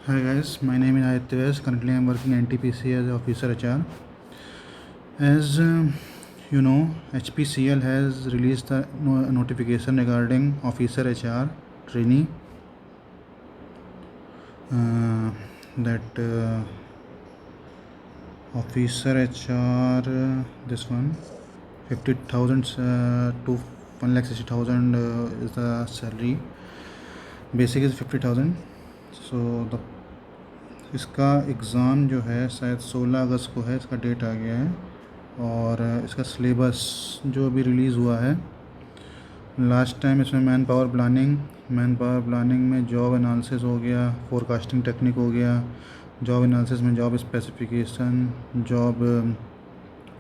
Hi guys, my name is Aditya Vyas. Currently, I am working NTPC as officer HR. As you know, HPCL has released a notification regarding officer HR trainee. That officer HR, this one, 50,000 to 1,60,000 is the salary. Basic is 50,000. So the इसका exam जो है शायद 16 अगस्त को है, इसका date आ गया है। और इसका सिलेबस जो अभी रिलीज़ हुआ है, लास्ट टाइम इसमें मैन पावर प्लानिंग में जॉब एनालिसिस हो गया, फोरकास्टिंग टेक्निक हो गया, जॉब एनालिसिस में जॉब स्पेसिफिकेशन, जॉब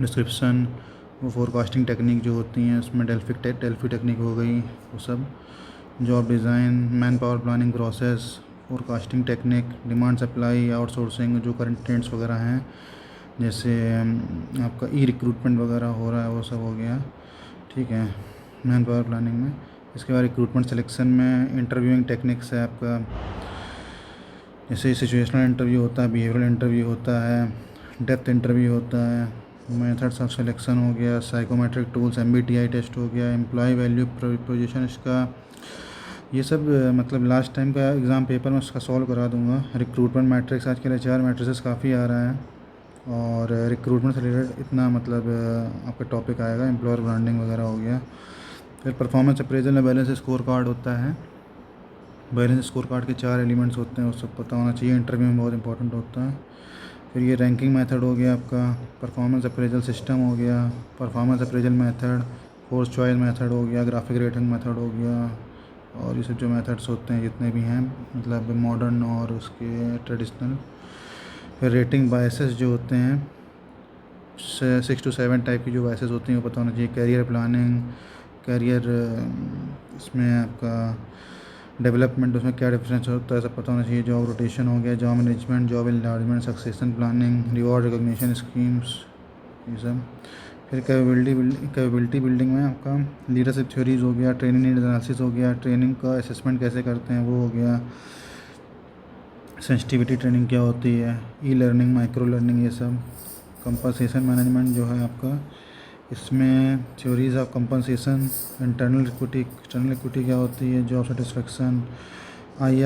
डिस्क्रिप्शन, वो फोरकास्टिंग टेक्निक जो होती हैं उसमें डेल्फी टेक्निक हो गई, वो सब job design, man power planning process, forecasting technique, demand supply, outsourcing, जो करंट ट्रेंड्स वगैरह हैं, जैसे आपका ई रिक्रूटमेंट वगैरह हो रहा है, वो सब हो गया। ठीक है, मैन पावर प्लानिंग में। इसके बाद रिक्रूटमेंट सिलेक्शन में इंटरव्यूइंग टेक्निक्स है आपका, जैसे सिचुएशनल इंटरव्यू होता है, बिहेवियरल इंटरव्यू होता है, डेप्थ इंटरव्यू होता है, मेथड्स ऑफ सिलेक्शन हो गया, साइकोमेट्रिक टूल्स, MBTI टेस्ट हो गया, एम्प्लॉय वैल्यू प्रोपोजिशन, इसका ये सब मतलब लास्ट टाइम का एग्ज़ाम पेपर में उसका सॉल्व करा दूंगा। रिक्रूटमेंट मैट्रिक्स, आजकल HR मैट्रिसेस काफ़ी आ रहा है, और रिक्रूटमेंट से रिलेटेड इतना मतलब आपका टॉपिक आएगा, एम्प्लॉयर ब्रांडिंग वगैरह हो गया। फिर परफॉर्मेंस अप्रेजल में बैलेंस स्कोर कार्ड होता है। बैलेंस स्कोर कार्ड के 4 एलिमेंट्स होते हैं, वो सब पता होना चाहिए, इंटरव्यू में बहुत इंपॉर्टेंट होता है। फिर ये रैंकिंग मेथड हो गया आपका, परफॉर्मेंस अप्रेजल सिस्टम हो गया, performance appraisal method, force choice method हो गया, ग्राफिक रेटिंग मेथड हो गया, और ये सब जो मेथड्स होते हैं जितने भी हैं, मतलब मॉडर्न और उसके ट्रेडिशनल। फिर रेटिंग बायसेस जो होते हैं, 6 to 7 टाइप की जो बायसेस होती हैं वो पता होना चाहिए। कैरियर प्लानिंग, कैरियर इसमें आपका डेवलपमेंट, उसमें क्या डिफरेंस होता है सब पता होना चाहिए। जॉब रोटेशन हो गया, job management, job enlargement, succession planning, reward recognition schemes, ये सब। फिर कैपेबिलिटी बिल्डिंग में आपका लीडरशिप थ्योरीज हो गया, ट्रेनिंग नीड एनालिसिस हो गया, ट्रेनिंग का असेसमेंट कैसे करते हैं वो हो गया, सेंसिटिविटी ट्रेनिंग क्या होती है, ई लर्निंग, माइक्रो लर्निंग, ये सब। कंपनसेशन मैनेजमेंट जो है आपका, इसमें theories of compensation, internal equity, external equity क्या होती है, जॉब सेटिस्फेक्शन, आई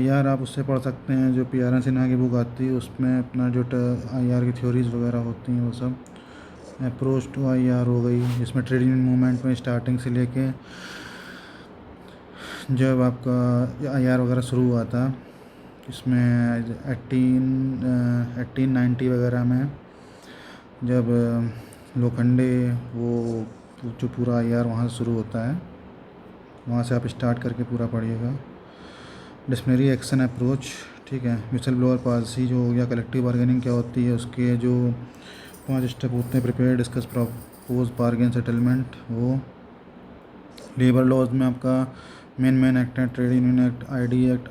आर आप उससे पढ़ सकते हैं, जो PR सिन्हा की बुक आती है उसमें अपना जो IR की थ्योरीज वगैरह होती हैं वो सब। अप्रोच टू IR हो गई, जिसमें ट्रेड यूनियन मूवमेंट में स्टार्टिंग से लेके जब आपका IR वगैरह शुरू हुआ था, इसमें 1890 वगैरह में जब लोखंडे वो जो पूरा IR वहाँ से शुरू होता है, वहाँ से आप स्टार्ट करके पूरा पढ़िएगा। डिसिप्लिनरी एक्शन अप्रोच, ठीक है। विसल ब्लोअर पॉलिसी जो हो गया, कलेक्टिव बार्गेनिंग क्या होती है, उसके जो 5 स्टेप होते हैं, prepare, discuss, propose, bargain, settlement, वो। लेबर लॉज में आपका मेन एक्ट हैं, trade union act, ID act,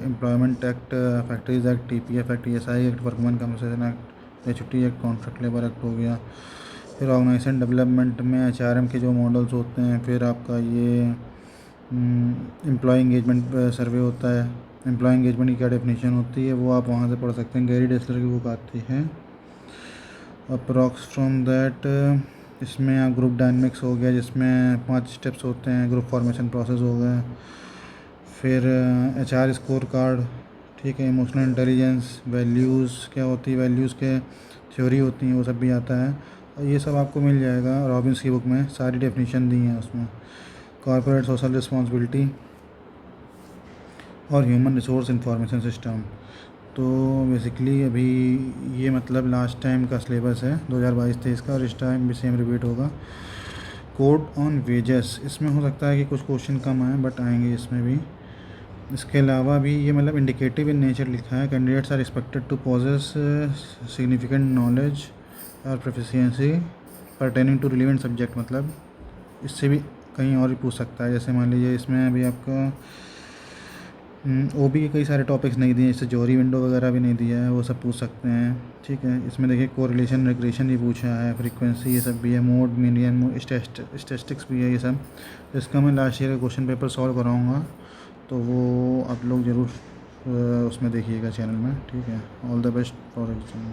employment act, factories act, TPF act, ESI act, workman compensation act, HUT act, contract labour act हो गया। फिर organisation development में HRM के जो मॉडल्स होते हैं, फिर आपका ये एम्प्लॉय इंगेजमेंट सर्वे होता है। एम्प्लॉय इंगेजमेंट की क्या डेफिनेशन होती है वो आप वहाँ से पढ़ सकते हैं, गैरी डेसलर की बुक आती है। अप्रॉक्स फ्रॉम दैट इसमें आप ग्रुप डायनेमिक्स हो गया, जिसमें 5 स्टेप्स होते हैं, ग्रुप फॉर्मेशन प्रोसेस हो गया। फिर HR स्कोर कार्ड, ठीक है। इमोशनल इंटेलिजेंस, वैल्यूज़ क्या होती है, वैल्यूज़ के थ्योरी होती हैं, वो सब भी आता है, और ये सब आपको मिल जाएगा रॉबिन्स की बुक में, सारी डेफिनेशन दी हैं उसमें। कॉर्पोरेट सोशल रिस्पॉन्सिबिलिटी और ह्यूमन रिसोर्स इंफॉर्मेशन सिस्टम। तो बेसिकली अभी ये मतलब लास्ट टाइम का सिलेबस है 2022-23 का, और इस टाइम भी सेम रिपीट होगा। कोड ऑन वेजेस, इसमें हो सकता है कि कुछ क्वेश्चन कम आए, बट आएंगे इसमें भी। इसके अलावा भी ये मतलब इंडिकेटिव इन नेचर लिखा है, candidates are expected to possess significant knowledge और proficiency pertaining to relevant subject, मतलब इससे भी कहीं और भी पूछ सकता है। जैसे मान लीजिए इसमें अभी आपका OB के कई सारे टॉपिक्स नहीं दिए, जैसे जोहरी विंडो वगैरह भी नहीं दिया है, वो सब पूछ सकते हैं, ठीक है। इसमें देखिए कोरिलेशन रिग्रेशन भी पूछा है, फ्रीक्वेंसी ये सब भी है, मोड मीडियन मोड, स्टैटिस्टिक्स भी है, ये सब। इसका मैं लास्ट ईयर का क्वेश्चन पेपर सॉल्व कराऊंगा, तो वो आप लोग ज़रूर उसमें देखिएगा चैनल में, ठीक है। All the best for exam.